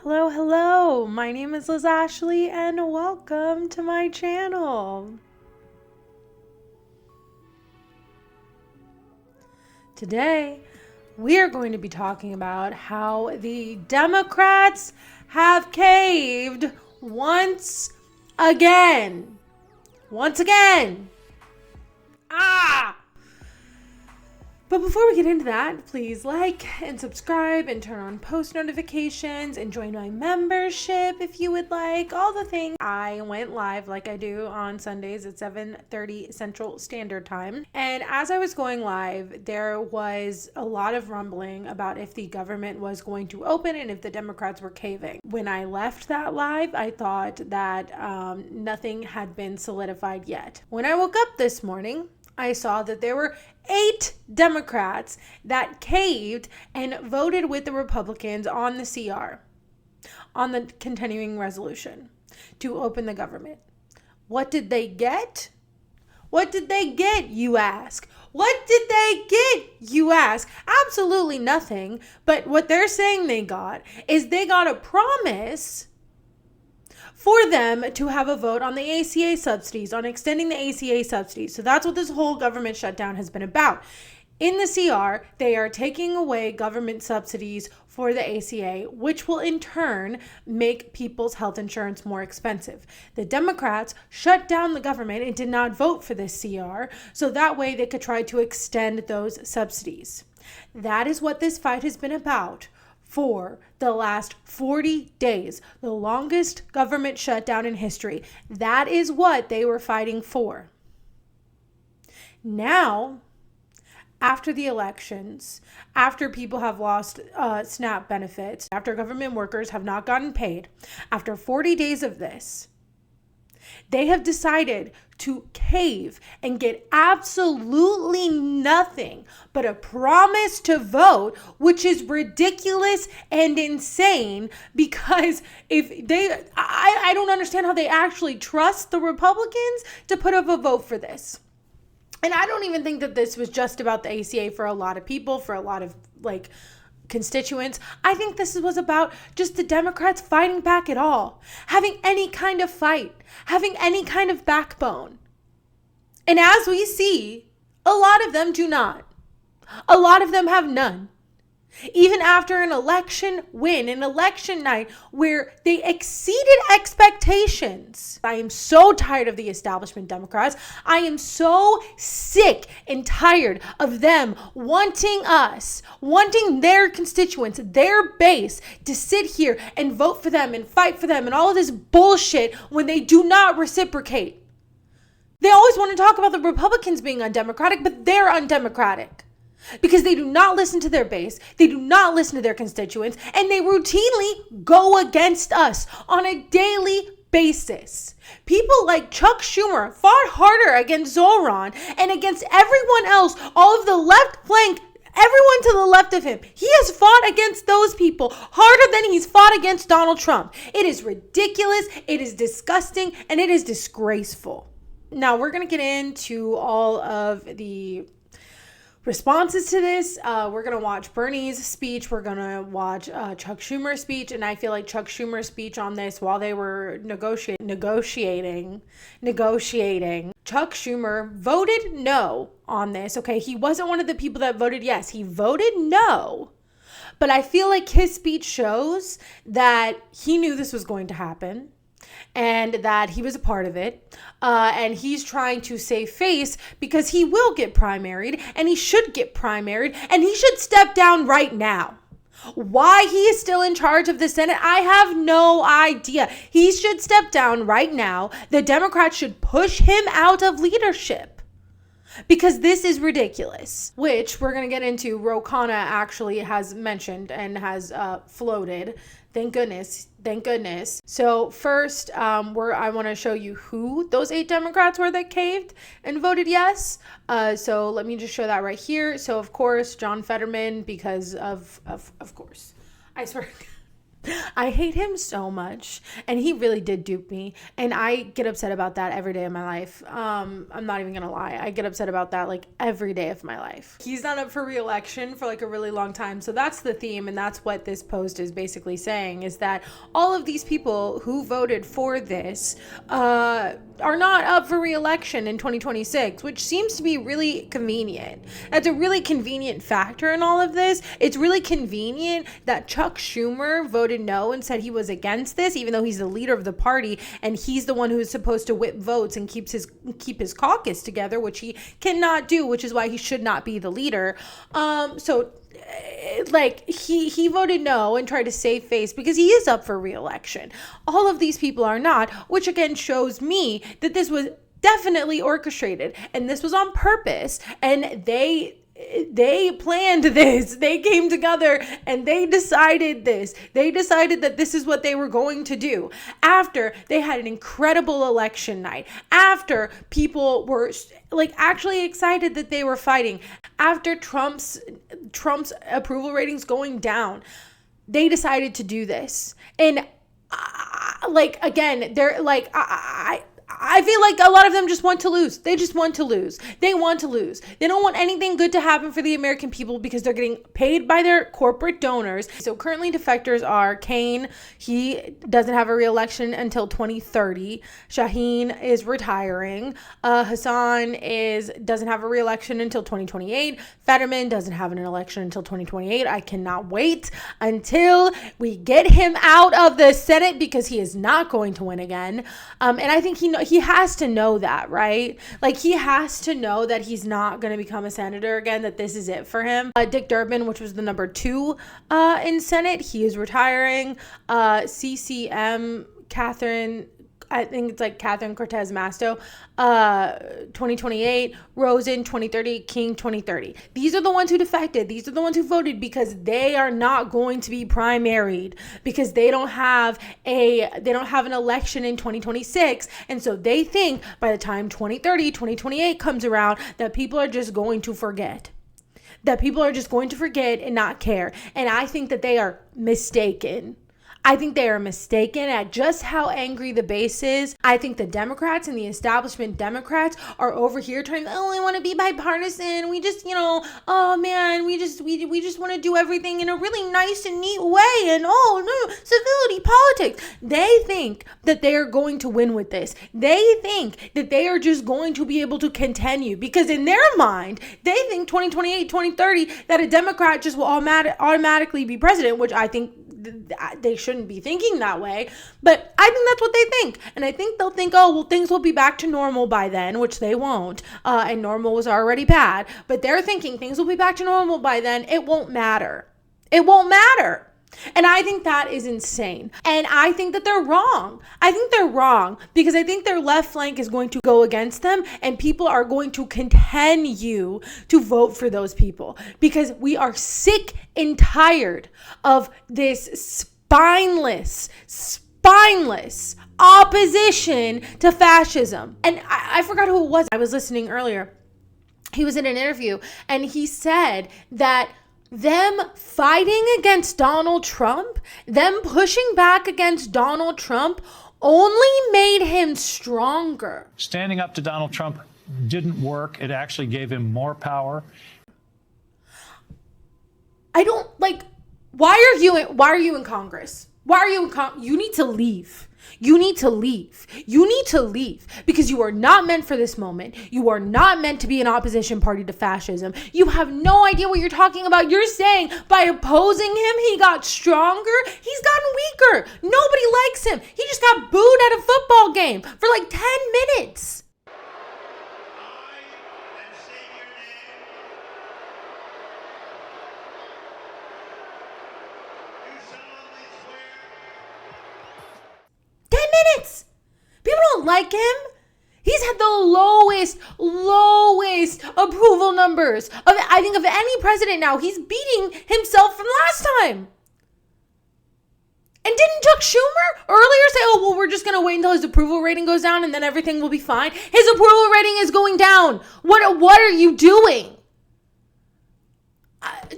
Hello, hello. My name is Ashlee and welcome to my channel. Today, we are going to be talking about how the Democrats have caved once again. Once again. But before we get into that, please like and subscribe and turn on post notifications and join my membership if you would like. All the things. I went live like I do on Sundays at 7:30 Central Standard Time. And as I was going live, there was a lot of rumbling about if the government was going to open and if the Democrats were caving. When I left that live, I thought that nothing had been solidified yet. When I woke up this morning, I saw that there were 8 Democrats that caved and voted with the Republicans on the CR, on the continuing resolution to open the government. What did they get? What did they get, you ask? What did they get, you ask? Absolutely nothing. But what they're saying they got is they got a promise for them to have a vote on the ACA subsidies, on extending the ACA subsidies. So that's what this whole government shutdown has been about. In the CR, they are taking away government subsidies for the ACA, which will in turn make people's health insurance more expensive. The Democrats shut down the government and did not vote for this CR, so that way they could try to extend those subsidies. That is what this fight has been about for the last 40 days, the longest government shutdown in history. That is what they were fighting for. Now, after the elections, after people have lost SNAP benefits, after government workers have not gotten paid, after 40 days of this, they have decided to cave and get absolutely nothing but a promise to vote, which is ridiculous and insane because I don't understand how they actually trust the Republicans to put up a vote for this. And I don't even think that this was just about the ACA for a lot of people, for a lot of constituents. I think this was about just the Democrats fighting back at all, having any kind of fight, having any kind of backbone. And as we see, a lot of them do not. A lot of them have none. Even after an election win, an election night where they exceeded expectations. I am so tired of the establishment Democrats. I am so sick and tired of them wanting their constituents, their base, to sit here and vote for them and fight for them and all of this bullshit when they do not reciprocate. They always want to talk about the Republicans being undemocratic, but they're undemocratic. Because they do not listen to their base, they do not listen to their constituents, and they routinely go against us on a daily basis. People like Chuck Schumer fought harder against Zoran and against everyone else, all of the left flank, everyone to the left of him. He has fought against those people harder than he's fought against Donald Trump. It is ridiculous, it is disgusting, and it is disgraceful. Now, we're going to get into all of the responses to this. We're going to watch Bernie's speech. We're going to watch Chuck Schumer's speech. And I feel like Chuck Schumer's speech on this while they were negotiating, Chuck Schumer voted no on this. Okay, he wasn't one of the people that voted yes. He voted no. But I feel like his speech shows that he knew this was going to happen and that he was a part of it. And he's trying to save face because he will get primaried and he should get primaried and he should step down right now. Why he is still in charge of the Senate, I have no idea. He should step down right now. The Democrats should push him out of leadership because this is ridiculous, which we're going to get into. Ro Khanna actually has mentioned and has floated. Thank goodness. So first, I want to show you who those 8 Democrats were that caved and voted yes. So let me just show that right here. So of course, John Fetterman, because of course, I swear. I hate him so much, and he really did dupe me, and I get upset about that every day of my life. I'm not even gonna lie, I get upset about that like every day of my life. He's not up for re-election for like a really long time, so that's the theme, and that's what this post is basically saying, is that all of these people who voted for this are not up for re-election in 2026, which seems to be really convenient. That's a really convenient factor in all of this. It's really convenient that Chuck Schumer voted no and said he was against this, even though he's the leader of the party and he's the one who is supposed to whip votes and keep his caucus together, which he cannot do, which is why he should not be the leader. So like he voted no and tried to save face because he is up for re-election. All of these people are not, which again shows me that this was definitely orchestrated and this was on purpose, and they planned this. They came together and they decided this. They decided that this is what they were going to do after they had an incredible election night, after people were like actually excited that they were fighting, after Trump's approval ratings going down. They decided to do this. And like, again, they're like, I feel like a lot of them just want to lose. They just want to lose. They want to lose. They don't want anything good to happen for the American people because they're getting paid by their corporate donors. So currently defectors are Kane. He doesn't have a re-election until 2030. Shaheen is retiring. Hassan doesn't have a re-election until 2028. Fetterman doesn't have an election until 2028. I cannot wait until we get him out of the Senate because he is not going to win again. And I think he has to know that, right? Like, he has to know that he's not going to become a senator again, that this is it for him. Dick Durbin, which was the number 2 in Senate, he is retiring. CCM, I think it's like Catherine Cortez Masto, 2028, Rosen 2030, King 2030. These are the ones who defected. These are the ones who voted because they are not going to be primaried, because they don't have an election in 2026. And so they think by the time 2030, 2028 comes around that people are just going to forget. That people are just going to forget and not care. And I think that they are mistaken. I think they are mistaken at just how angry the base is. I think the Democrats and the establishment Democrats are over here trying, I want to be bipartisan. We just, oh man, we just want to do everything in a really nice and neat way. And civility, politics. They think that they are going to win with this. They think that they are just going to be able to continue because in their mind, they think 2028, 2030, that a Democrat just will automatically be president, which I think they shouldn't be thinking that way, but I think that's what they think. And I think they'll think, things will be back to normal by then, which they won't. And normal was already bad, but they're thinking things will be back to normal by then. It won't matter. It won't matter. And I think that is insane. And I think that they're wrong. I think they're wrong because I think their left flank is going to go against them and people are going to continue to vote for those people because we are sick and tired of this spineless opposition to fascism. And I forgot who it was. I was listening earlier. He was in an interview and he said that them fighting against Donald Trump, them pushing back against Donald Trump only made him stronger. Standing up to Donald Trump didn't work. It actually gave him more power. I don't why are you in Congress? Why are you in Congress? You need to leave. You need to leave. You need to leave because you are not meant for this moment. You are not meant to be an opposition party to fascism. You have no idea what you're talking about. You're saying by opposing him, he got stronger. He's gotten weaker. Nobody likes him. He just got booed at a football game for like 10 minutes. People don't like him. He's had the lowest approval numbers of any president now. He's beating himself from last time. And didn't Chuck Schumer earlier say, we're just going to wait until his approval rating goes down and then everything will be fine? His approval rating is going down. What are you doing?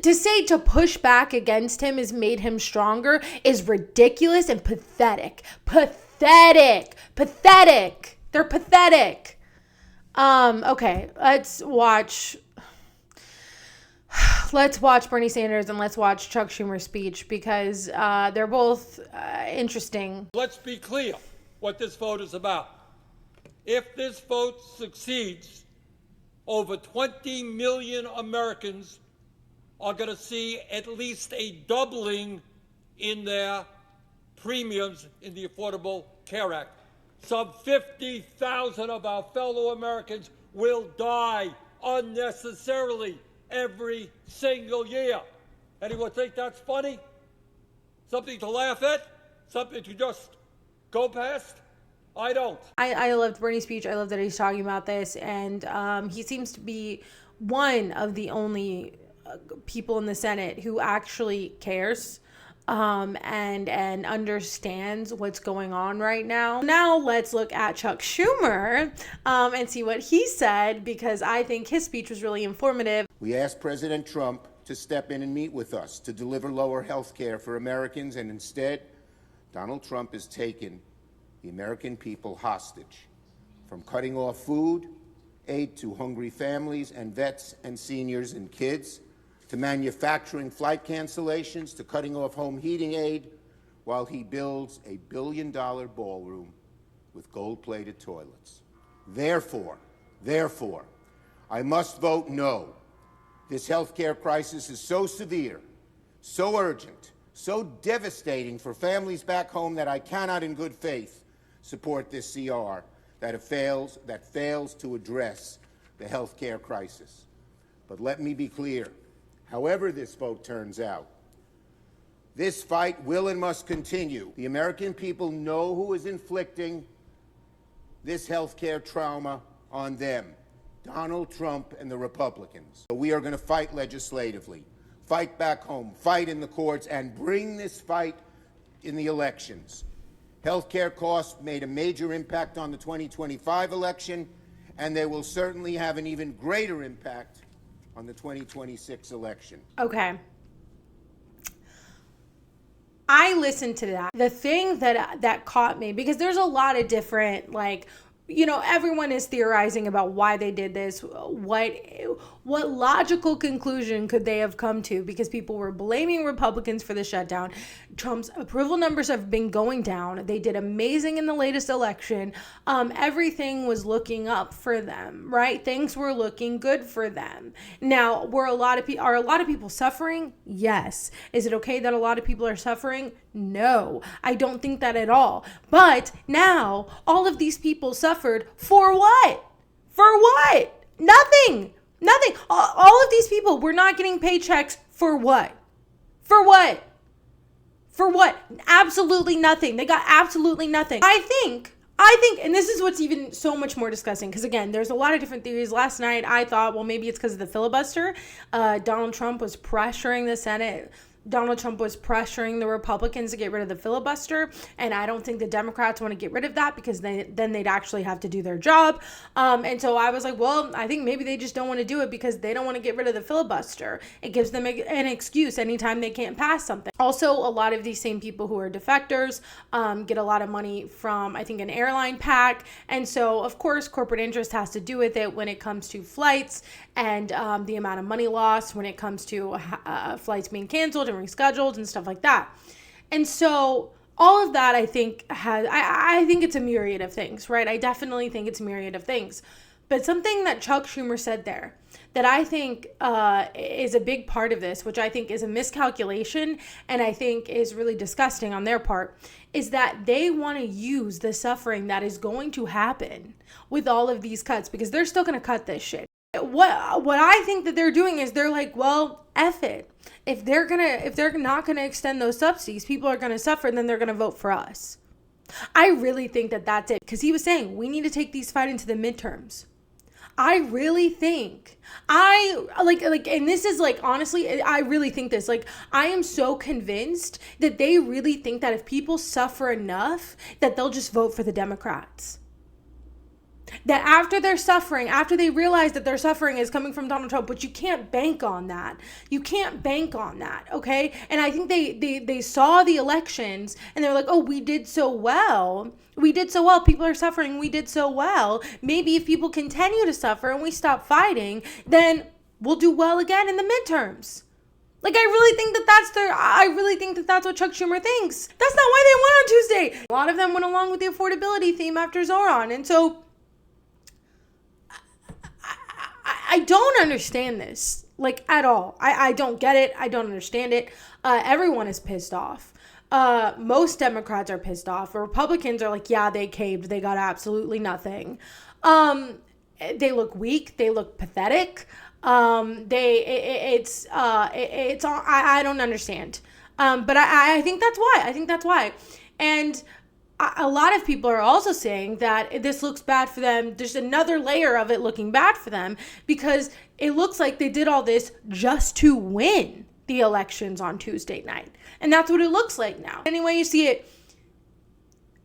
To say to push back against him has made him stronger is ridiculous and pathetic. Pathetic. They're pathetic. Okay, let's watch Bernie Sanders and let's watch Chuck Schumer's speech, because they're both interesting. Let's be clear what this vote is about. If this vote succeeds, over 20 million Americans are going to see at least a doubling in their premiums in the Affordable Care Act. Some 50,000 of our fellow Americans will die unnecessarily every single year. Anyone think that's funny? Something to laugh at? Something to just go past? I don't. I loved Bernie's speech. I love that he's talking about this, and he seems to be one of the only people in the Senate who actually cares and understands what's going on right now. Now let's look at Chuck Schumer and see what he said, because I think his speech was really informative. We asked President Trump to step in and meet with us to deliver lower health care for Americans, and instead, Donald Trump has taken the American people hostage, from cutting off food aid to hungry families and vets and seniors and kids, to manufacturing flight cancellations, to cutting off home heating aid, while he builds a billion-dollar ballroom with gold-plated toilets. Therefore, I must vote no. This health care crisis is so severe, so urgent, so devastating for families back home that I cannot in good faith support this CR that fails to address the health care crisis. But let me be clear. However this vote turns out, this fight will and must continue. The American people know who is inflicting this healthcare trauma on them: Donald Trump and the Republicans. So we are going to fight legislatively, fight back home, fight in the courts, and bring this fight in the elections. Healthcare costs made a major impact on the 2025 election, and they will certainly have an even greater impact on the 2026 election. Okay. I listened to that. The thing that caught me, because there's a lot of different, everyone is theorizing about why they did this. What logical conclusion could they have come to? Because people were blaming Republicans for the shutdown. Trump's approval numbers have been going down. They did amazing in the latest election. Everything was looking up for them, right? Things were looking good for them. Now, are a lot of people suffering? Yes. Is it okay that a lot of people are suffering? No, I don't think that at all. But now all of these people suffered for what? For what? Nothing. All of these people were not getting paychecks for what? For what? Absolutely nothing. They got absolutely nothing. I think, and this is what's even so much more disgusting, because again, there's a lot of different theories. Last night, I thought, well, maybe it's because of the filibuster. Donald Trump was pressuring the Senate. Donald Trump was pressuring the Republicans to get rid of the filibuster, and I don't think the Democrats want to get rid of that, because then they'd actually have to do their job. And so I was like, well, I think maybe they just don't want to do it because they don't want to get rid of the filibuster. It gives them an excuse anytime they can't pass something. Also, a lot of these same people who are defectors get a lot of money from, I think, an airline pack. And so, of course, corporate interest has to do with it when it comes to flights and the amount of money lost when it comes to flights being canceled and rescheduled and stuff like that. And so all of that, I think, I think it's a myriad of things, right? I definitely think it's a myriad of things. But something that Chuck Schumer said there that I think is a big part of this, which I think is a miscalculation and I think is really disgusting on their part, is that they want to use the suffering that is going to happen with all of these cuts, because they're still going to cut this shit. What I think that they're doing is they're like, well, F it. If they're not gonna extend those subsidies, people are gonna suffer, and then they're gonna vote for us. I really think that that's it, because he was saying we need to take these fight into the midterms. I really think and this is honestly, I really think this, I am so convinced that they really think that if people suffer enough that they'll just vote for the Democrats. that after they're suffering, after they realize that their suffering is coming from Donald Trump, but you can't bank on that. You can't bank on that, okay? And I think they saw the elections and they're like, oh, we did so well. We did so well. People are suffering. We did so well. Maybe if people continue to suffer and we stop fighting, then we'll do well again in the midterms. Like, I really think that that's what Chuck Schumer thinks. That's not why they won on Tuesday. A lot of them went along with the affordability theme after Zoran. And so I don't understand this, like, at all. I don't get it. I don't understand it. Everyone is pissed off. Most Democrats are pissed off. Republicans are like, yeah, they caved. They got absolutely nothing. They look weak. They look pathetic. I don't understand. But I think that's why. And a lot of people are also saying that this looks bad for them. There's another layer of it looking bad for them because it looks like they did all this just to win the elections on Tuesday night. And that's what it looks like now. Anyway, you see it,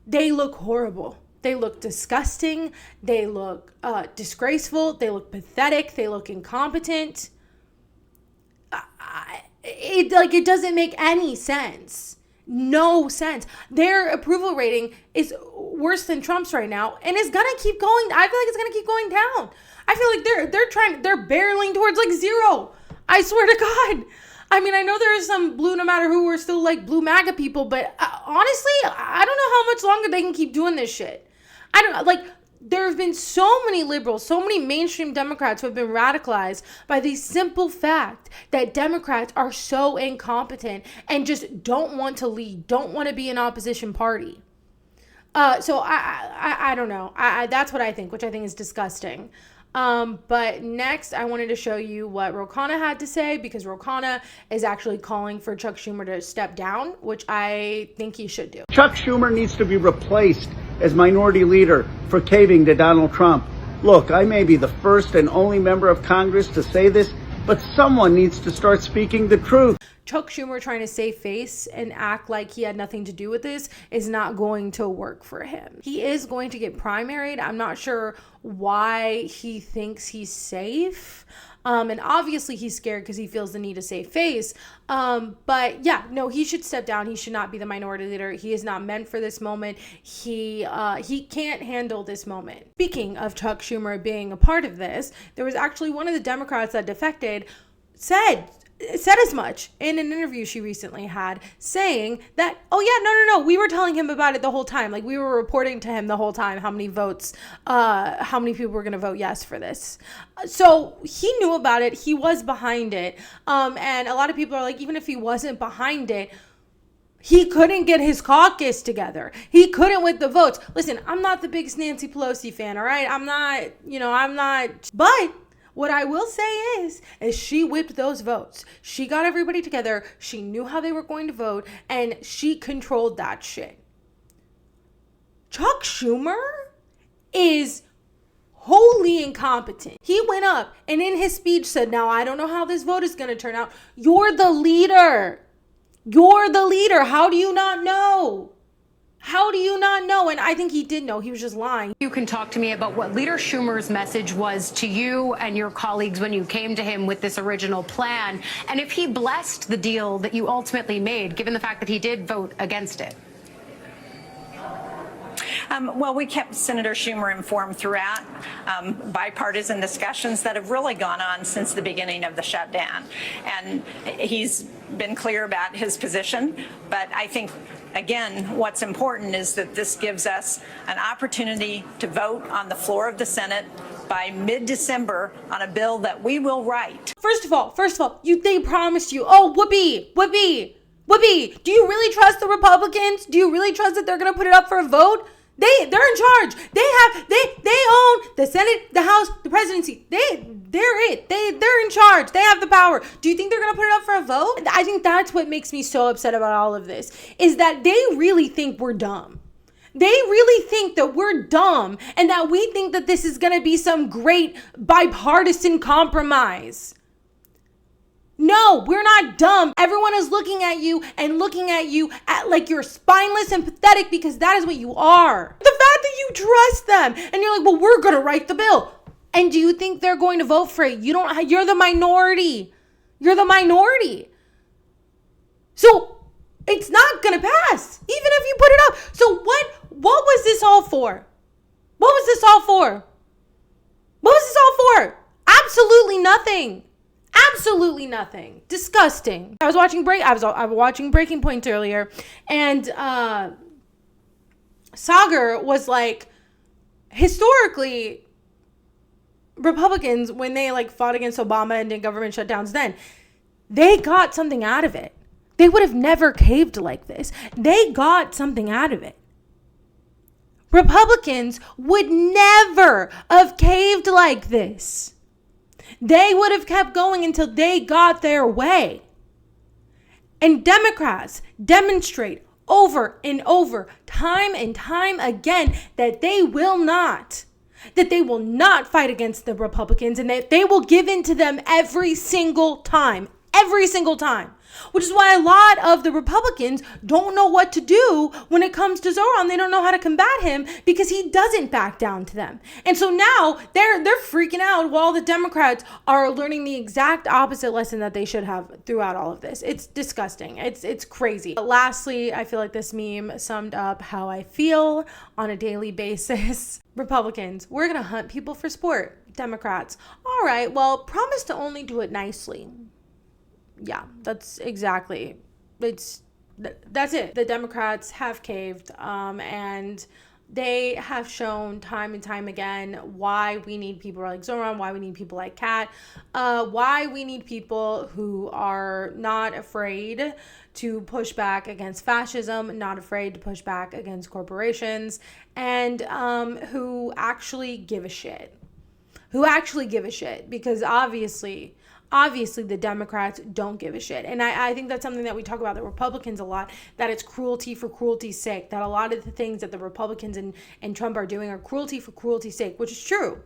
they look horrible. They look disgusting. They look disgraceful. They look pathetic. They look incompetent. It doesn't make any sense. No sense. Their approval rating is worse than Trump's right now and is gonna keep going. I feel like it's gonna keep going down. I feel like they're barreling towards like zero. I swear to God. I mean, I know there is some blue no matter who are still like blue MAGA people, but honestly, I don't know how much longer they can keep doing this shit. I don't like. There have been so many liberals, so many mainstream Democrats who have been radicalized by the simple fact that Democrats are so incompetent and just don't want to lead, don't want to be an opposition party. So I don't know. That's what I think, which I think is disgusting. But next, I wanted to show you what Ro Khanna had to say, because Ro Khanna is actually calling for Chuck Schumer to step down, which I think he should do. Chuck Schumer needs to be replaced as minority leader for caving to Donald Trump. Look, I may be the first and only member of Congress to say this, but someone needs to start speaking the truth. Chuck Schumer trying to save face and act like he had nothing to do with this is not going to work for him. He is going to get primaried. I'm not sure why he thinks he's safe. And obviously he's scared because he feels the need to save face. But yeah, no, he should step down. He should not be the minority leader. He is not meant for this moment. He can't handle this moment. Speaking of Chuck Schumer being a part of this, there was actually one of the Democrats that defected said as much in an interview she recently had, saying that, oh yeah, no, we were telling him about it the whole time. Like, we were reporting to him the whole time how many people were going to vote yes for this. So he knew about it. He was behind it. And a lot of people are like, even if he wasn't behind it, he couldn't get his caucus together. He couldn't with the votes. Listen, I'm not the biggest Nancy Pelosi fan, all right? I'm not, but what I will say is she whipped those votes. She got everybody together. She knew how they were going to vote, and she controlled that shit. Chuck Schumer is wholly incompetent. He went up and in his speech said, now I don't know how this vote is going to turn out. You're the leader. You're the leader. How do you not know? How do you not know? And I think he did know. He was just lying. You can talk to me about what Leader Schumer's message was to you and your colleagues when you came to him with this original plan, and if he blessed the deal that you ultimately made, given the fact that he did vote against it. Well, we kept Senator Schumer informed throughout bipartisan discussions that have really gone on since the beginning of the shutdown. And he's been clear about his position. But I think, again, what's important is that this gives us an opportunity to vote on the floor of the Senate by mid-December on a bill that we will write. First of all, they promised you, oh, whoopee. Do you really trust the Republicans? Do you really trust that they're going to put it up for a vote? They're in charge. They own the Senate, the House, the presidency. They're in charge. They have the power. Do you think they're going to put it up for a vote? I think that's what makes me so upset about all of this, is that they really think we're dumb. They really think that we're dumb and that we think that this is going to be some great bipartisan compromise. No, we're not dumb. Everyone is looking at you like you're spineless and pathetic, because that is what you are. The fact fact that you trust them and you're like, well, we're going to write the bill. And do you think they're going to vote for it? You're the minority. You're the minority. So it's not going to pass, even if you put it up. So what was this all for? What was this all for? What was this all for? Absolutely nothing. Absolutely nothing. Disgusting. I was watching Breaking Point earlier, and Sagar was like, historically, Republicans, when they like fought against Obama and did government shutdowns, then they got something out of it. They would have never caved like this. They got something out of it. Republicans would never have caved like this. They would have kept going until they got their way. And Democrats demonstrate over and over, time and time again, that they will not fight against the Republicans, and that they will give in to them every single time. Which is why a lot of the Republicans don't know what to do when it comes to Zoran. They don't know how to combat him because he doesn't back down to them. And so now they're freaking out while the Democrats are learning the exact opposite lesson that they should have throughout all of this. It's disgusting. It's crazy. But lastly, I feel like this meme summed up how I feel on a daily basis. Republicans, we're going to hunt people for sport. Democrats, all right, well, promise to only do it nicely. Yeah, that's exactly. That's it. The Democrats have caved, and they have shown time and time again why we need people like Zoran, why we need people like Kat, why we need people who are not afraid to push back against fascism, not afraid to push back against corporations, and who actually give a shit. Because obviously the Democrats don't give a shit. And I think that's something that we talk about the Republicans a lot, that it's cruelty for cruelty's sake, that a lot of the things that the Republicans and Trump are doing are cruelty for cruelty's sake, which is true.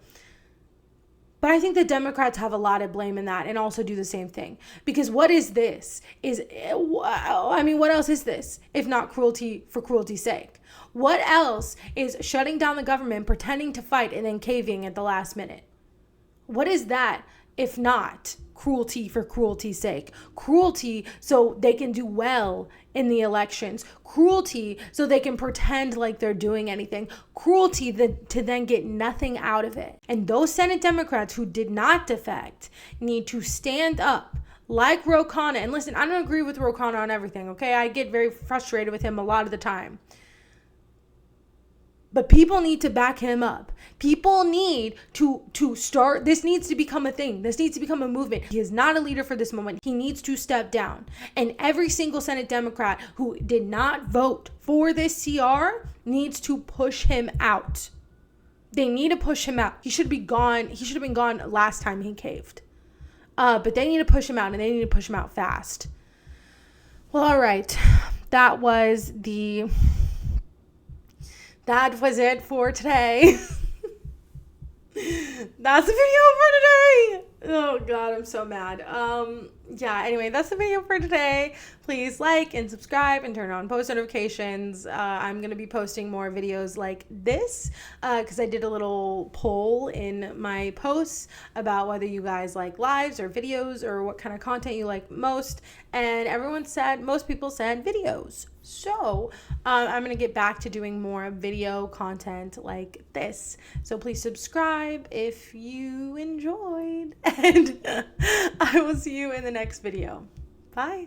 But I think the Democrats have a lot of blame in that and also do the same thing. Because what is this? What else is this if not cruelty for cruelty's sake? What else is shutting down the government, pretending to fight, and then caving at the last minute? What is that if not cruelty for cruelty's sake? Cruelty so they can do well in the elections. Cruelty so they can pretend like they're doing anything. Cruelty to then get nothing out of it. And those Senate Democrats who did not defect need to stand up like Ro Khanna. And listen, I don't agree with Ro Khanna on everything, okay? I get very frustrated with him a lot of the time. But people need to back him up. People need to start. This needs to become a thing. This needs to become a movement. He is not a leader for this moment. He needs to step down. And every single Senate Democrat who did not vote for this CR needs to push him out. They need to push him out. He should be gone. He should have been gone last time he caved. But they need to push him out, and they need to push him out fast. Well, all right. That was it for today. That's the video for today. Oh God, I'm so mad. Anyway, that's the video for today. Please like and subscribe and turn on post notifications. I'm going to be posting more videos like this because I did a little poll in my posts about whether you guys like lives or videos or what kind of content you like most. And most people said videos. So I'm going to get back to doing more video content like this. So please subscribe if you enjoyed. And I will see you in the next video. Bye.